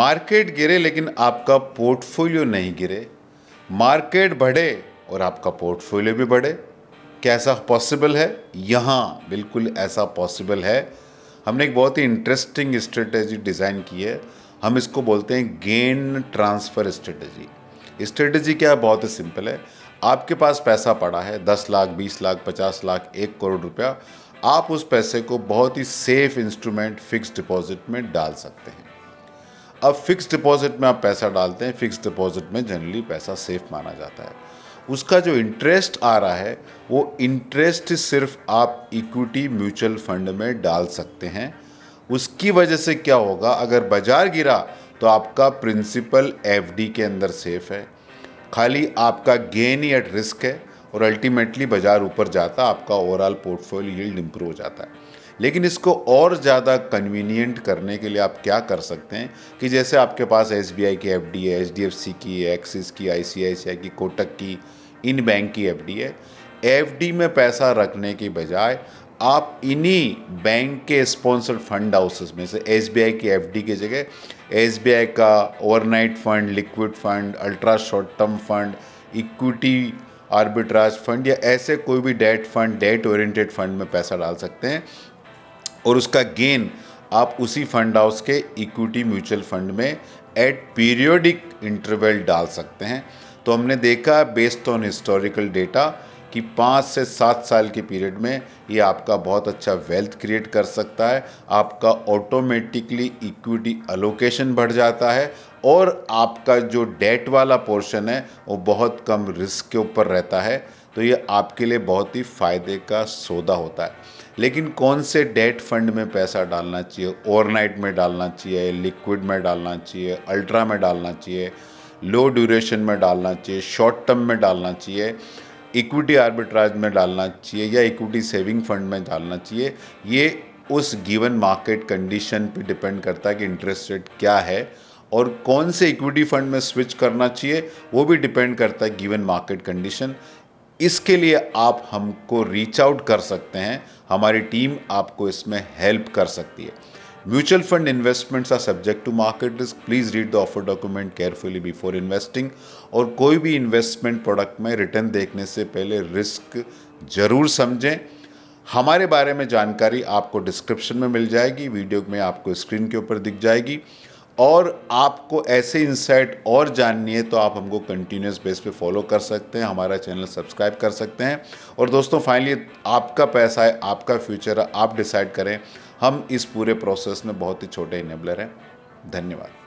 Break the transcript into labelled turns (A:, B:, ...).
A: Market गिरे लेकिन आपका पोर्टफोलियो नहीं गिरे, मार्केट बढ़े और आपका पोर्टफोलियो भी बढ़े। कैसा पॉसिबल है? यहाँ बिल्कुल ऐसा पॉसिबल है। हमने एक बहुत ही इंटरेस्टिंग स्ट्रेटेजी डिज़ाइन की है। हम इसको बोलते हैं गेन ट्रांसफ़र स्ट्रेटेजी। स्ट्रेटेजी क्या है? बहुत ही सिंपल है। आपके पास पैसा पड़ा है 10 लाख, 20 लाख, 50 लाख, 1 करोड़ रुपया। आप उस पैसे को बहुत ही सेफ इंस्ट्रूमेंट फिक्स डिपॉजिट में डाल सकते हैं। अब फिक्स डिपॉजिट में आप पैसा डालते हैं, फिक्स डिपॉजिट में जनरली पैसा सेफ माना जाता है। उसका जो इंटरेस्ट आ रहा है वो इंटरेस्ट सिर्फ आप इक्विटी म्यूचुअल फंड में डाल सकते हैं। उसकी वजह से क्या होगा, अगर बाजार गिरा तो आपका प्रिंसिपल एफडी के अंदर सेफ है, खाली आपका गेन ही एट रिस्क है और अल्टीमेटली बाजार ऊपर जाता, आपका ओवरऑल पोर्टफोलियो यील्ड इंप्रूव हो जाता है। लेकिन इसको और ज़्यादा कन्वीनियंट करने के लिए आप क्या कर सकते हैं कि जैसे आपके पास एसबीआई की एफडी है, एचडीएफसी की, एक्सिस की, आईसीआईसीआई की, कोटक की, इन बैंक की एफडी है। एफडी में पैसा रखने की बजाय आप इन्हीं बैंक के स्पॉन्सर्ड फंड हाउसेस में से एसबीआई की एफडी की जगह एसबीआई का overnight fund, liquid fund, ultra short term fund, equity arbitrage fund या ऐसे कोई भी debt fund, debt oriented fund में पैसा डाल सकते हैं और उसका गेन आप उसी फंड हाउस के इक्विटी म्यूचुअल फंड में एट पीरियोडिक इंटरवल डाल सकते हैं। तो हमने देखा बेस्ड ऑन हिस्टोरिकल डेटा कि 5 से 7 साल के पीरियड में ये आपका बहुत अच्छा वेल्थ क्रिएट कर सकता है। आपका ऑटोमेटिकली इक्विटी अलोकेशन बढ़ जाता है और आपका जो डेट वाला पोर्शन है वो बहुत कम रिस्क के ऊपर रहता है। तो ये आपके लिए बहुत ही फ़ायदे का सौदा होता है। लेकिन कौन से डेट फंड में पैसा डालना चाहिए? ओवरनाइट में डालना चाहिए, लिक्विड में डालना चाहिए, अल्ट्रा में डालना चाहिए, लो ड्यूरेशन में डालना चाहिए, शॉर्ट टर्म में डालना चाहिए, इक्विटी आर्बिट्राज में डालना चाहिए या इक्विटी सेविंग फंड में डालना चाहिए? ये उस गिवन मार्केट कंडीशन पे डिपेंड करता है कि इंटरेस्ट रेट क्या है और कौन से इक्विटी फंड में स्विच करना चाहिए, वो भी डिपेंड करता है गिवन मार्केट कंडीशन। इसके लिए आप हमको रीच आउट कर सकते हैं, हमारी टीम आपको इसमें हेल्प कर सकती है। Mutual fund investments are subject to market risk. Please read the offer document carefully before investing. और कोई भी इन्वेस्टमेंट प्रोडक्ट में रिटर्न देखने से पहले रिस्क ज़रूर समझें। हमारे बारे में जानकारी आपको डिस्क्रिप्शन में मिल जाएगी, वीडियो में आपको स्क्रीन के ऊपर दिख जाएगी। और आपको ऐसे इंसाइट और जाननी है तो आप हमको कंटिन्यूस बेस पे फॉलो कर सकते हैं, हमारा चैनल सब्सक्राइब कर सकते हैं। और दोस्तों फाइनली आपका पैसा है, आपका फ्यूचर है, आप डिसाइड करें। हम इस पूरे प्रोसेस में बहुत ही छोटे इनेबलर हैं। धन्यवाद।